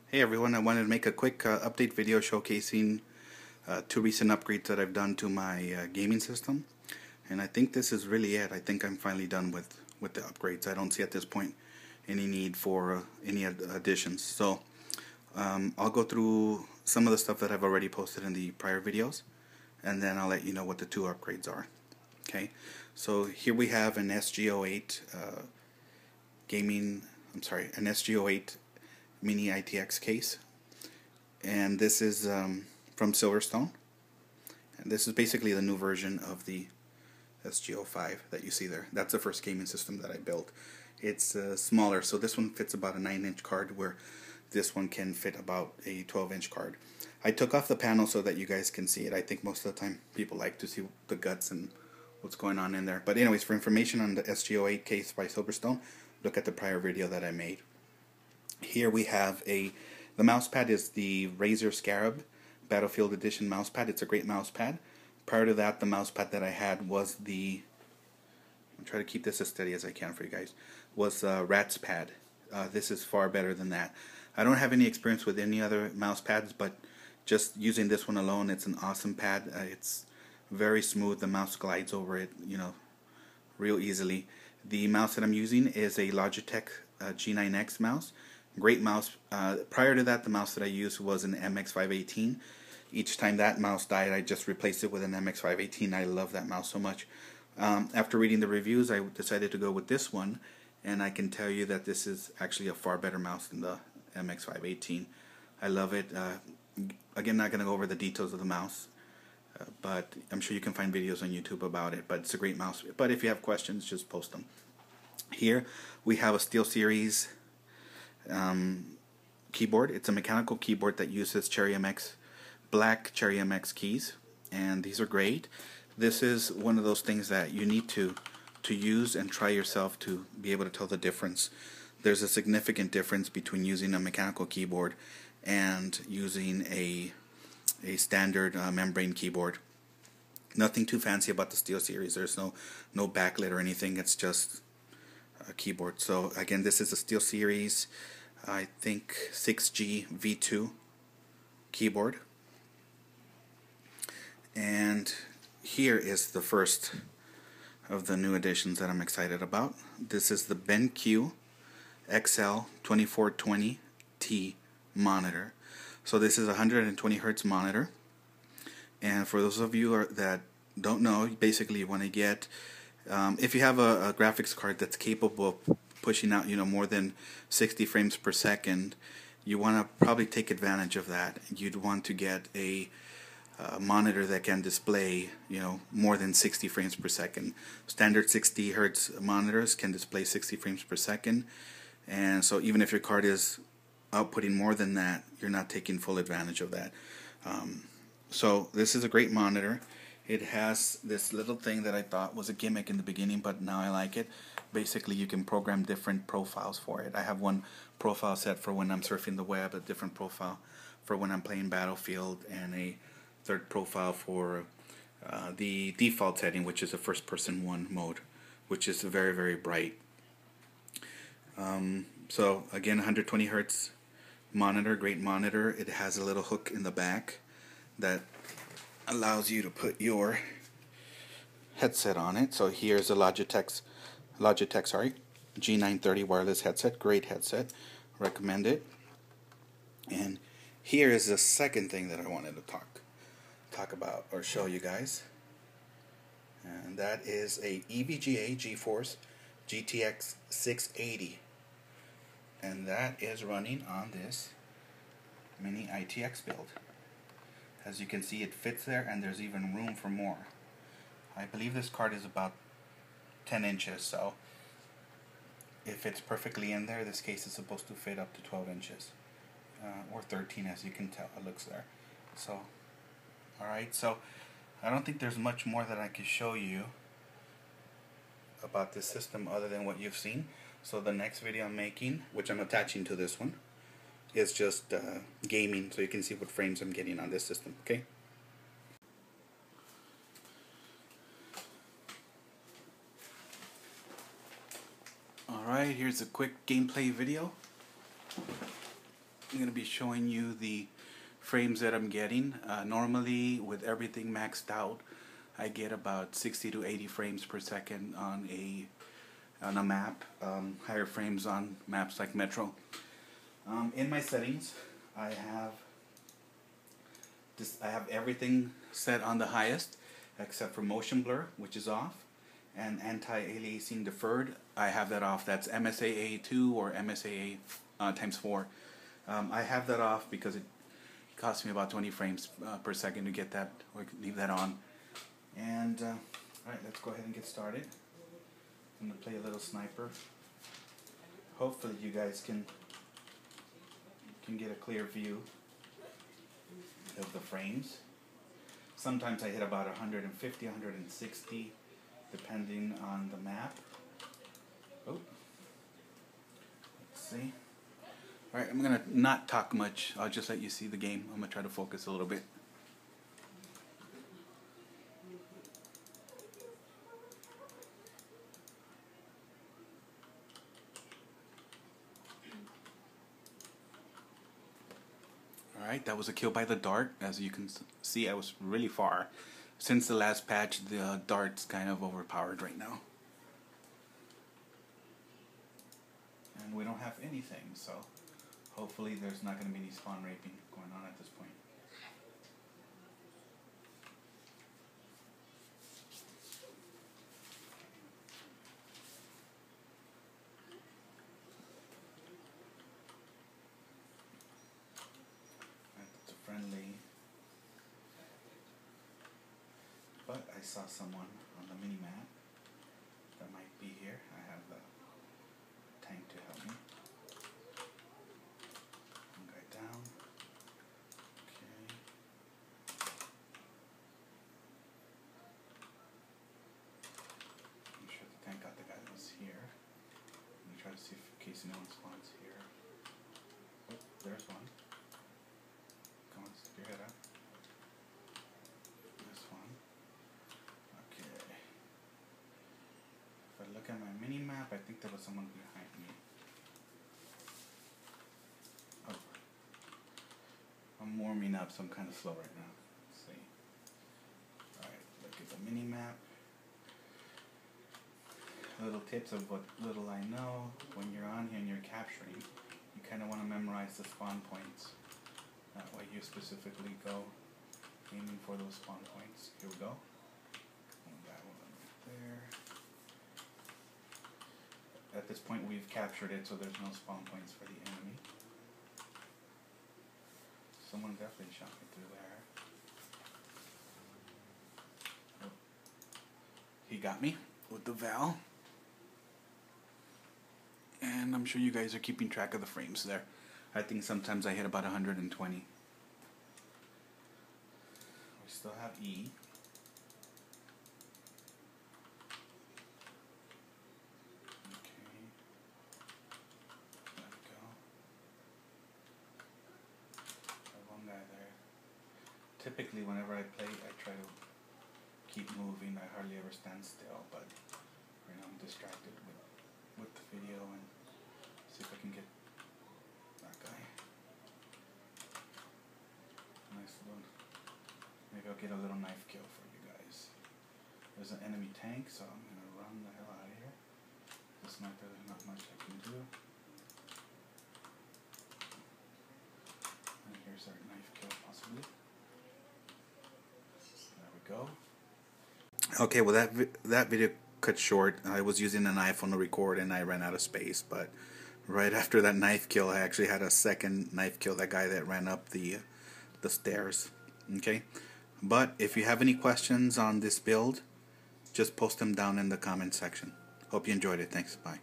Hey everyone, I wanted to make a quick update video showcasing two recent upgrades that I've done to my gaming system. And I think this is really it. I think I'm finally done with the upgrades. I don't see at this point any need for any additions. So I'll go through some of the stuff that I've already posted in the prior videos, and then I'll let you know what the two upgrades are. Okay, so here we have an SG08 an SG08 Mini ITX case, and this is from Silverstone, and this is basically the new version of the SG05 that you see there. That's the first gaming system that I built. It's smaller, so this one fits about a 9-inch card, where this one can fit about a 12-inch card. I took off the panel so that you guys can see it. I think most of the time people like to see the guts and what's going on in there. But anyways, for information on the SG08 case by Silverstone, look at the prior video that I made. Here we have the mouse pad is the Razer Scarab Battlefield Edition mouse pad. It's a great mouse pad. Prior to that, the mouse pad that I had was I'll try to keep this as steady as I can for you guys, was Rat's pad. This is far better than that. I don't have any experience with any other mouse pads, but just using this one alone, it's an awesome pad. It's very smooth. The mouse glides over it, real easily. The mouse that I'm using is a Logitech G9X mouse. Great mouse. Prior to that, the mouse that I used was an MX518. Each time that mouse died, I just replaced it with an MX518. I love that mouse so much. After reading the reviews, I decided to go with this one, and I can tell you that this is actually a far better mouse than the MX518. I love it. Again, not going to go over the details of the mouse, but I'm sure you can find videos on YouTube about it. But it's a great mouse. But if you have questions, just post them. Here we have a SteelSeries keyboard. It's a mechanical keyboard that uses black Cherry MX keys, and these are great. This is one of those things that you need to use and try yourself to be able to tell the difference. There's a significant difference between using a mechanical keyboard and using a standard membrane keyboard. Nothing too fancy about the SteelSeries. There's no backlit or anything. It's just a keyboard. So again, this is a SteelSeries, I think 6G V2 keyboard. And here is the first of the new additions that I'm excited about. This is the BenQ XL 2420T monitor. So this is a 120 Hertz monitor, and for those of you that don't know, basically you want to get, if you have a graphics card that's capable of pushing out more than 60 frames per second, you want to probably take advantage of that. You'd want to get a monitor that can display more than 60 frames per second. Standard 60 Hertz monitors can display 60 frames per second, and so even if your card is outputting more than that, you're not taking full advantage of that. So this is a great monitor. It has this little thing that I thought was a gimmick in the beginning, but now I like it. Basically, you can program different profiles for it. I have one profile set for when I'm surfing the web, a different profile for when I'm playing Battlefield, and a third profile for the default setting, which is a first-person 1 mode, which is very, very bright. So again, 120 Hertz monitor, great monitor. It has a little hook in the back that allows you to put your headset on it. So here's a Logitech G930 wireless headset. Great headset, recommend it. And here is the second thing that I wanted to talk about or show you guys, and that is a EVGA GeForce GTX 680, and that is running on this Mini ITX build. As you can see, it fits there, and there's even room for more. I believe this card is about 10 inches, so if it's perfectly in there, this case is supposed to fit up to 12 inches, or 13, as you can tell. It looks there. So alright, so I don't think there's much more that I can show you about this system other than what you've seen. So the next video I'm making, which I'm attaching to this one, is just gaming, so you can see what frames I'm getting on this system. Okay. Alright, here's a quick gameplay video. I'm going to be showing you the frames that I'm getting. Normally, with everything maxed out, I get about 60 to 80 frames per second on a map. Higher frames on maps like Metro. In my settings, I have everything set on the highest except for motion blur, which is off, and anti-aliasing deferred. I have that off. That's MSAA 2 or MSAA times 4. I have that off because it costs me about 20 frames per second to get that, or leave that on. And alright, let's go ahead and get started. I'm going to play a little sniper. Hopefully you guys can get a clear view of the frames. Sometimes I hit about 150, 160, depending on the map. Oh, let's see. Alright, I'm gonna not talk much. I'll just let you see the game. I'm gonna try to focus a little bit. Alright, that was a kill by the dart. As you can see, I was really far. Since the last patch, the dart's kind of overpowered right now. And we don't have anything, so hopefully there's not going to be any spawn raping going on at this point. It's a friendly. But I saw someone on the mini map that might be here. I have the tank to help me. One guy down. Okay. I'm sure the tank got the guy that was here. Let me try to see if, in case no one spawns here. Oh, there's one. Come on, stick your head up. This one. Okay. If I look at my mini map, I think there was someone behind me. Oh. I'm warming up, so I'm kind of slow right now. Let's see. Alright, look at the mini map. Little tips of what little I know. When you're on here and you're capturing, you kind of want to memorize the spawn points. That way you specifically go aiming for those spawn points. Here we go. That one right there. At this point we've captured it, so there's no spawn points for the enemy. Someone definitely shot me through there. Oh. He got me with the Val. And I'm sure you guys are keeping track of the frames there. I think sometimes I hit about 120. We still have E. Okay. There we go. There's one guy there. Typically whenever I play, I try to keep moving. I hardly ever stand still, but right now I'm distracted with the video, and see if I can get that guy. Nice little. Maybe I'll get a little knife kill for you guys. There's an enemy tank, so I'm gonna run the hell out of here. The sniper, there's not much I can do. And here's our knife kill, possibly. There we go. Okay, well that video cut short. I was using an iPhone to record and I ran out of space, but right after that knife kill I actually had a second knife kill, that guy that ran up the stairs. Okay, but if you have any questions on this build, just post them down in the comment section. Hope you enjoyed it. Thanks. Bye.